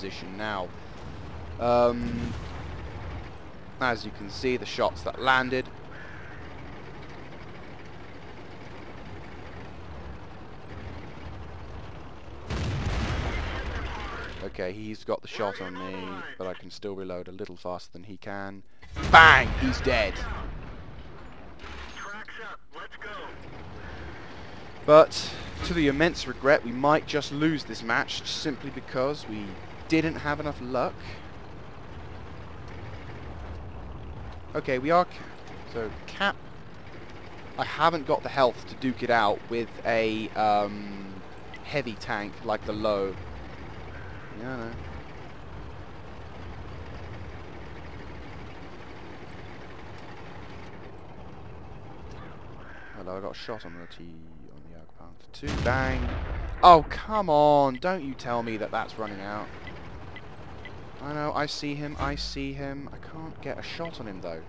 position now. As you can see, the shots that landed. Okay, he's got the shot on me, but I can still reload a little faster than he can. Bang! He's dead. But, to the immense regret, we might just lose this match simply because we didn't have enough luck. Okay, we are... So, Cap... I haven't got the health to duke it out with a heavy tank like the low. Yeah, I know. Hello, I got a shot on the Panther 2. Bang! Oh, come on! Don't you tell me that that's running out. I know, I see him, I see him. I can't get a shot on him, though.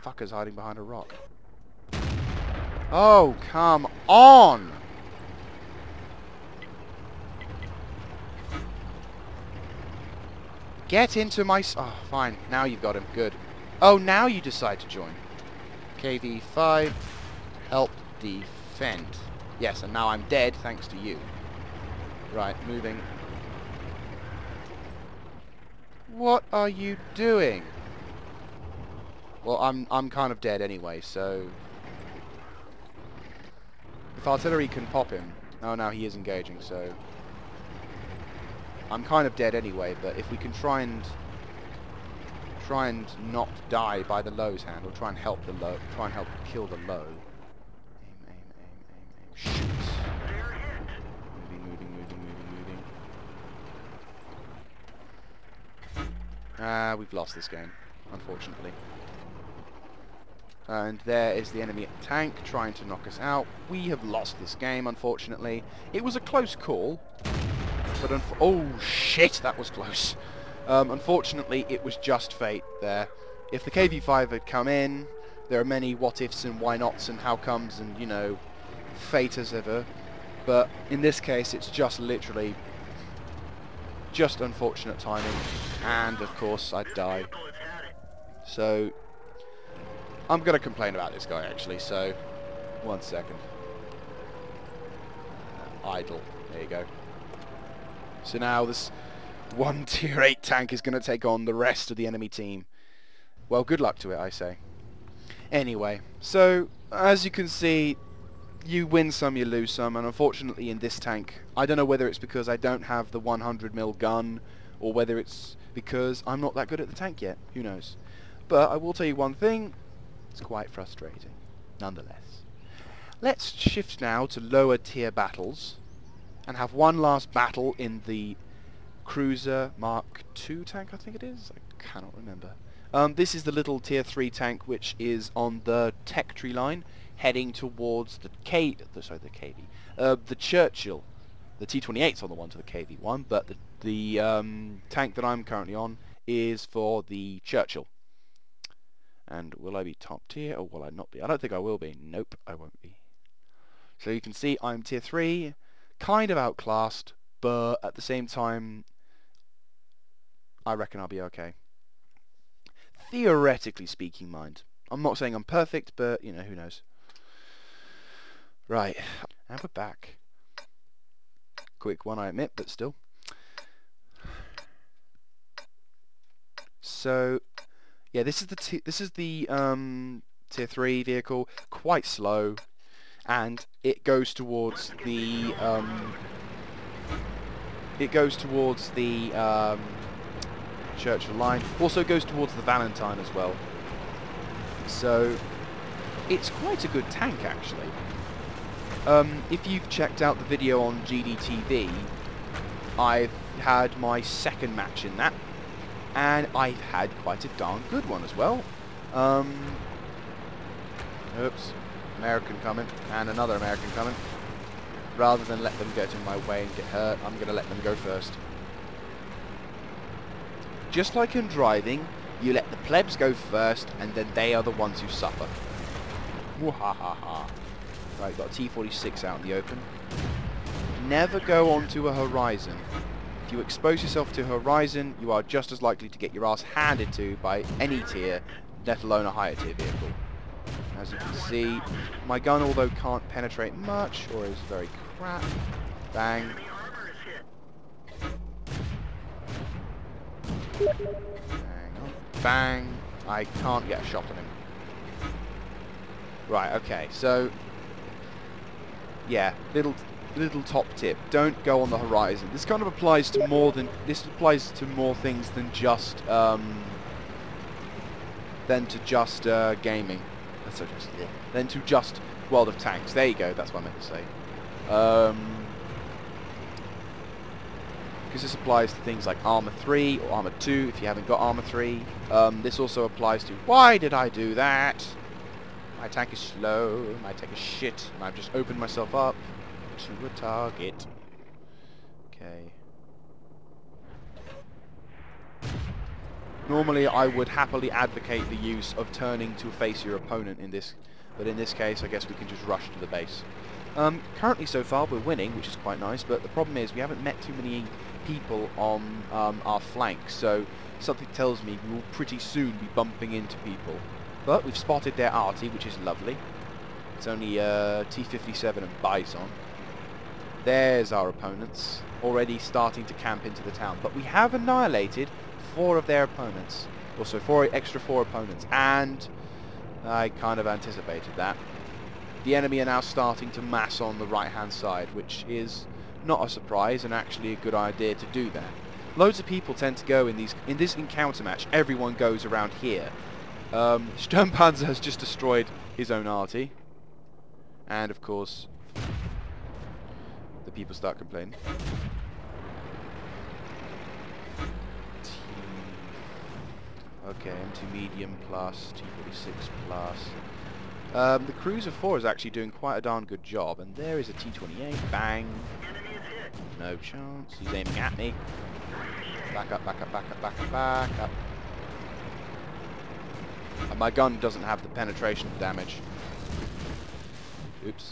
Fucker's hiding behind a rock. Oh, come on! Get into my... Oh, fine. Now you've got him. Good. Oh, now you decide to join. KV5. Help defend. Yes, and now I'm dead thanks to you. Right, moving. What are you doing? Well, I'm kind of dead anyway, so... If artillery can pop him... Oh, now he is engaging, so... I'm kind of dead anyway, but if we can try and not die by the low's hand, or try and help the low, try and help kill the low. Aim, aim, aim, aim, aim. Shoot. Moving, moving, moving, moving, moving. We've lost this game, unfortunately. And there is the enemy tank trying to knock us out. We have lost this game, unfortunately. It was a close call. But oh shit, that was close. Unfortunately, it was just fate there. If the KV5 had come in, there are many what-ifs and why-nots and how-comes and, you know, fate as ever. But in this case, it's just literally just unfortunate timing. And, of course, I die. So, I'm going to complain about this guy, actually, so... 1 second. Idle. There you go. So now this one tier 8 tank is going to take on the rest of the enemy team. Well, good luck to it, I say. Anyway, so as you can see, you win some, you lose some, and unfortunately in this tank, I don't know whether it's because I don't have the 100mm gun, or whether it's because I'm not that good at the tank yet. Who knows? But I will tell you one thing, it's quite frustrating, nonetheless. Let's shift now to lower tier battles. And have one last battle in the Cruiser Mark II tank, I think it is? I cannot remember. This is the little tier 3 tank which is on the tech tree line, heading towards the the Churchill. The T-28's on the one to the KV-1, but the tank that I'm currently on is for the Churchill. And will I be top tier, or will I not be? I don't think I will be. Nope, I won't be. So you can see I'm tier 3. Kind of outclassed, but at the same time, I reckon I'll be okay. Theoretically speaking, mind. I'm not saying I'm perfect, but, you know, who knows. Right, and we're back. Quick one, I admit, but still. So, yeah, this is the tier 3 vehicle. Quite slow. And it goes towards the Churchill line. Also goes towards the Valentine as well. So it's quite a good tank, actually. If you've checked out the video on GDTV, I've had my second match in that, and I've had quite a darn good one as well. Oops. American coming, and another American coming. Rather than let them get in my way and get hurt, I'm going to let them go first. Just like in driving, you let the plebs go first, and then they are the ones who suffer. Wahahaha. Right, got a T-46 out in the open. Never go onto a horizon if you expose yourself to Horizon, you are just as likely to get your ass handed to by any tier, let alone a higher tier vehicle. As you can see, my gun, although can't penetrate much, or is very crap, bang. Hang on. Bang. I can't get a shot on him. Right, okay, so yeah, little top tip. Don't go on the Horizon. This kind of applies to more than more things than just gaming. Than to just World of Tanks. There you go, that's what I meant to say. Because this applies to things like Armor 3 or Armor 2 if you haven't got Armor 3. This also applies to... Why did I do that? My tank is slow, my tank is shit, and I've just opened myself up to a target. Okay. Normally I would happily advocate the use of turning to face your opponent in this, but in this case I guess we can just rush to the base. Currently so far we're winning, which is quite nice, but the problem is we haven't met too many people on our flank, so something tells me we will pretty soon be bumping into people. But we've spotted their arty, which is lovely. It's only T-57 and Bison. There's our opponents, already starting to camp into the town. But we have annihilated 4 of their opponents. Also 4 opponents, and I kind of anticipated that. The enemy are now starting to mass on the right-hand side, which is not a surprise and actually a good idea to do that. Loads of people tend to go in this encounter match. Everyone goes around here. Sturmpanzer has just destroyed his own arty, and of course the people start complaining. Okay, M2 medium plus, T46 plus. The Cruiser 4 is actually doing quite a darn good job, and there is a T28, bang. No chance, he's aiming at me. Back up, back up, back up, back up, back up. And my gun doesn't have the penetration damage. Oops.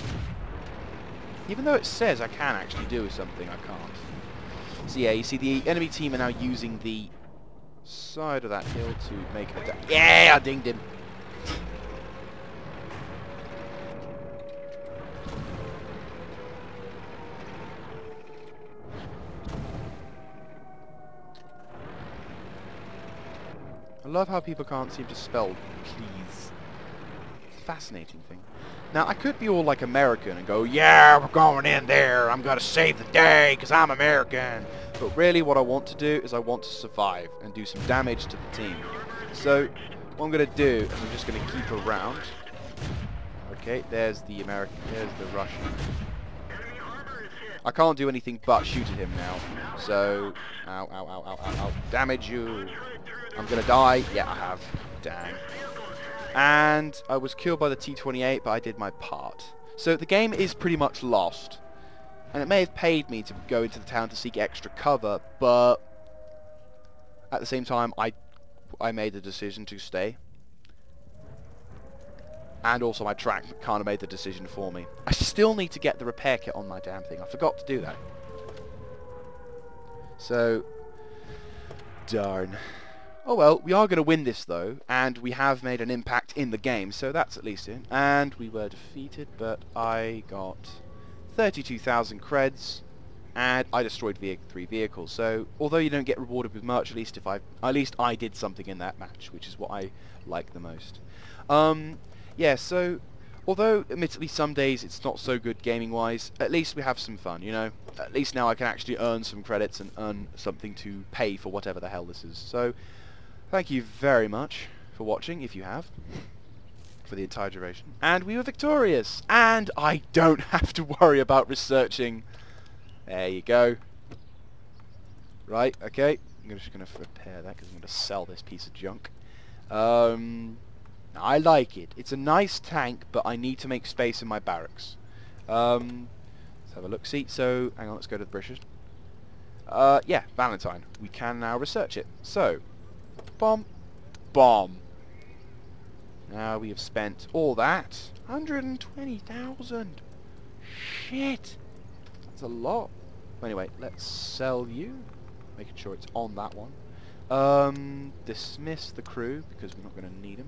Even though it says I can actually do something, I can't. So yeah, you see the enemy team are now using the side of that hill to make a yeah, I dinged him. I love how people can't seem to spell please. It's a fascinating thing. Now, I could be all like American and go, yeah, we're going in there, I'm going to save the day because I'm American. But really what I want to do is I want to survive and do some damage to the team. So, what I'm going to do is I'm just going to keep around. Okay, there's the American, there's the Russian. I can't do anything but shoot at him now. So, ow, ow, ow, ow, ow, ow. Damage you. I'm gonna die. Yeah, I have. Dang. And I was killed by the T-28, but I did my part. So the game is pretty much lost. And it may have paid me to go into the town to seek extra cover, but at the same time, I made the decision to stay. And also my track kind of made the decision for me. I still need to get the repair kit on my damn thing. I forgot to do that. So, darn. Oh well, we are going to win this though, and we have made an impact in the game, so that's at least it. And we were defeated, but I got 32,000 creds, and I destroyed 3 vehicles. So, although you don't get rewarded with much, at least I did something in that match, which is what I like the most. Yeah, so, although admittedly some days it's not so good gaming-wise, at least we have some fun, you know? At least now I can actually earn some credits and earn something to pay for whatever the hell this is. So, thank you very much for watching, if you have, for the entire duration. And we were victorious! And I don't have to worry about researching. There you go. Right, okay. I'm just going to repair that because I'm going to sell this piece of junk. I like it. It's a nice tank, but I need to make space in my barracks. Let's have a look. See, so, hang on, let's go to the British. Yeah, Valentine. We can now research it. So, bomb, bomb. Now we have spent all that. 120,000. Shit. That's a lot. Anyway, let's sell you. making sure it's on that one. Dismiss the crew, because we're not going to need them.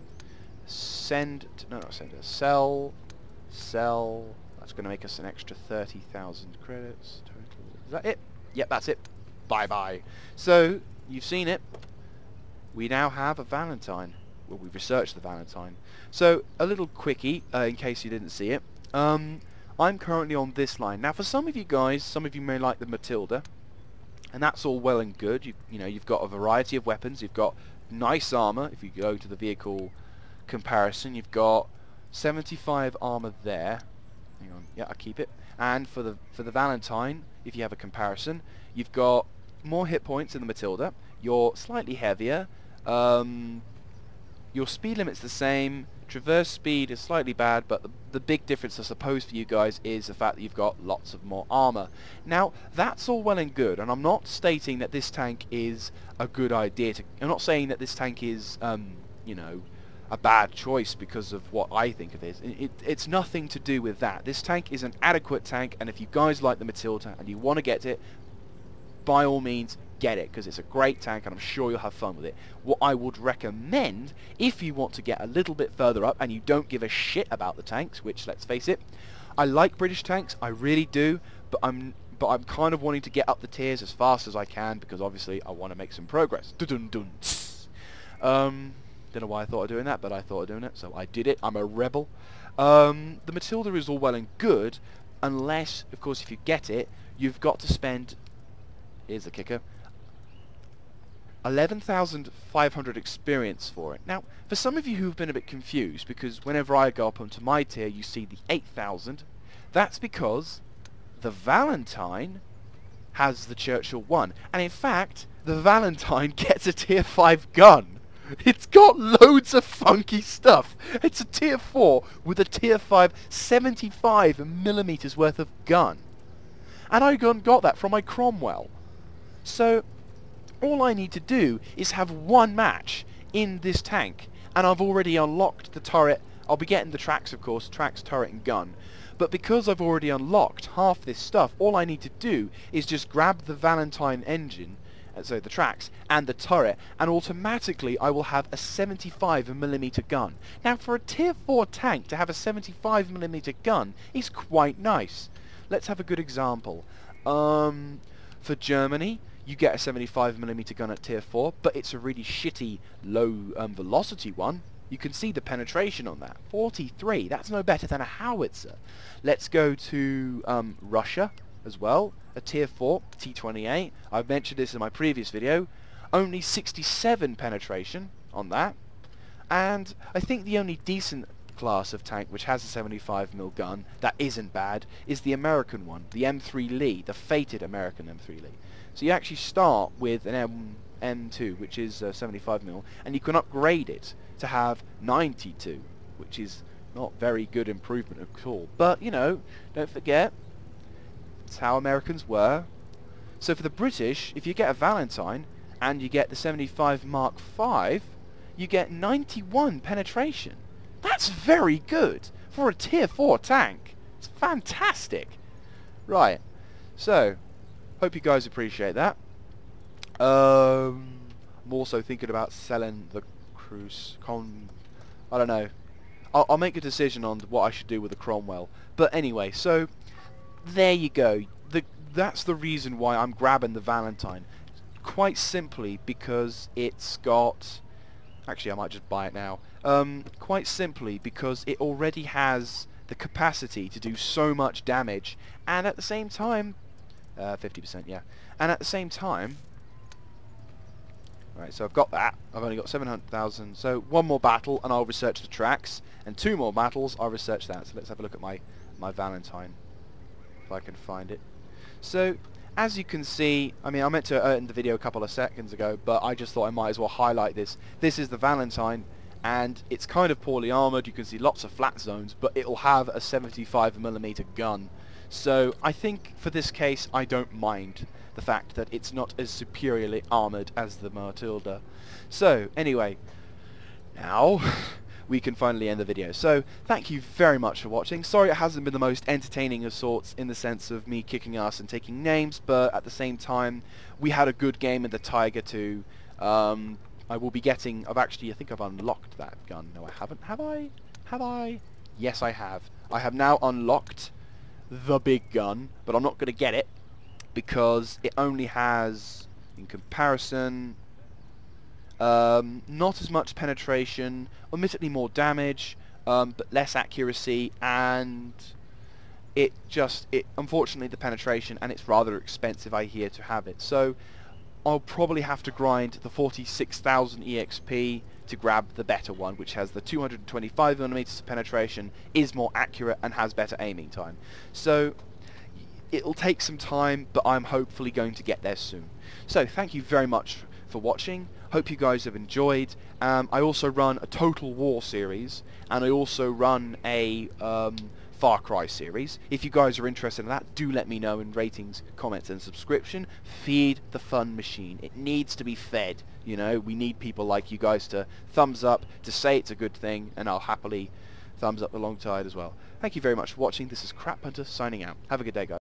Send, no, not send, sell, that's going to make us an extra 30,000 credits total. Is that it? Yep, that's it. Bye-bye. So, you've seen it. We now have a Valentine. Well, we've researched the Valentine. So, a little quickie, in case you didn't see it. I'm currently on this line. Now, for some of you guys, some of you may like the Matilda, and that's all well and good. You know, you've got a variety of weapons. You've got nice armor. If you go to the vehicle comparison, you've got 75 armor there. Hang on, yeah, I'll keep it. And for the Valentine, if you have a comparison, you've got more hit points in the Matilda. You're slightly heavier. Your speed limit's the same. Traverse speed is slightly bad, but the big difference, I suppose, for you guys is the fact that you've got lots of more armor. Now, that's all well and good, and I'm not stating that this tank is a good idea. I'm not saying that this tank is, you know, a bad choice because of what I think of it. It's nothing to do with that. This tank is an adequate tank, and if you guys like the Matilda and you want to get it, by all means, get it, because it's a great tank and I'm sure you'll have fun with it. What I would recommend, if you want to get a little bit further up and you don't give a shit about the tanks, which, let's face it, I like British tanks, I really do, but I'm kind of wanting to get up the tiers as fast as I can, because obviously I want to make some progress. Dun-dun-dun. Don't know why I thought of doing that, but I thought of doing it, so I did it. I'm a rebel. The Matilda is all well and good, unless, of course, if you get it, you've got to spend, here's the kicker, 11,500 experience for it. Now, for some of you who've been a bit confused, because whenever I go up onto my tier, you see the 8,000, that's because the Valentine has the Churchill 1. And in fact, the Valentine gets a tier 5 gun. It's got loads of funky stuff. It's a tier 4 with a tier 5 75mm worth of gun. And I got that from my Cromwell. So, all I need to do is have one match in this tank, and I've already unlocked the turret. I'll be getting the tracks, of course, tracks, turret and gun. But because I've already unlocked half this stuff, all I need to do is just grab the Valentine engine, so the tracks, and the turret, and automatically I will have a 75mm gun. Now, for a tier 4 tank to have a 75mm gun is quite nice. Let's have a good example. For Germany, you get a 75mm gun at tier 4, but it's a really shitty low velocity one. You can see the penetration on that. 43, that's no better than a howitzer. Let's go to Russia as well. A tier 4 T-28. I've mentioned this in my previous video. Only 67 penetration on that. And I think the only decent class of tank which has a 75mm gun that isn't bad is the American one, the M3 Lee, the fated American M3 Lee. So you actually start with an M2, which is 75mm, and you can upgrade it to have 92, which is not very good improvement at all. But, you know, don't forget, it's how Americans were. So for the British, if you get a Valentine and you get the 75 Mark V, you get 91 penetration. That's very good for a tier 4 tank. It's fantastic. Right, so hope you guys appreciate that. I'm also thinking about selling the cruise I don't know. I'll make a decision on what I should do with the Cromwell. But anyway, so there you go. That's the reason why I'm grabbing the Valentine. Quite simply because it's got... Actually, I might just buy it now. Quite simply because it already has the capacity to do so much damage, and at the same time... 50%, yeah. And at the same time... Right, so I've got that. I've only got 700,000. So one more battle and I'll research the tracks, and 2 more battles I'll research that. So let's have a look at my Valentine, if I can find it. So as you can see, I mean, I meant to end the video a couple of seconds ago, but I just thought I might as well highlight this. This is the Valentine, and it's kind of poorly armoured. You can see lots of flat zones, but it'll have a 75mm gun. So I think for this case I don't mind the fact that it's not as superiorly armoured as the Matilda. So anyway, now we can finally end the video. So thank you very much for watching. Sorry it hasn't been the most entertaining of sorts in the sense of me kicking ass and taking names, but at the same time we had a good game in the Tiger 2. I will be getting, I think I've unlocked that gun. No, I haven't. Have I? Have I? Yes, I have. I have now unlocked the big gun, but I'm not going to get it because it only has, in comparison, not as much penetration, admittedly more damage, but less accuracy, and unfortunately the penetration, and it's rather expensive, I hear, to have it. So I'll probably have to grind the 46,000 EXP to grab the better one, which has the 225mm of penetration, is more accurate, and has better aiming time. So it'll take some time, but I'm hopefully going to get there soon. So thank you very much for watching. Hope you guys have enjoyed. I also run a Total War series, and I also run a Far Cry series. If you guys are interested in that, do let me know in ratings, comments and subscription. Feed the fun machine. It needs to be fed, you know. We need people like you guys to thumbs up, to say it's a good thing, and I'll happily thumbs up alongside as well. Thank you very much for watching. This is Crap Hunter signing out. Have a good day, guys.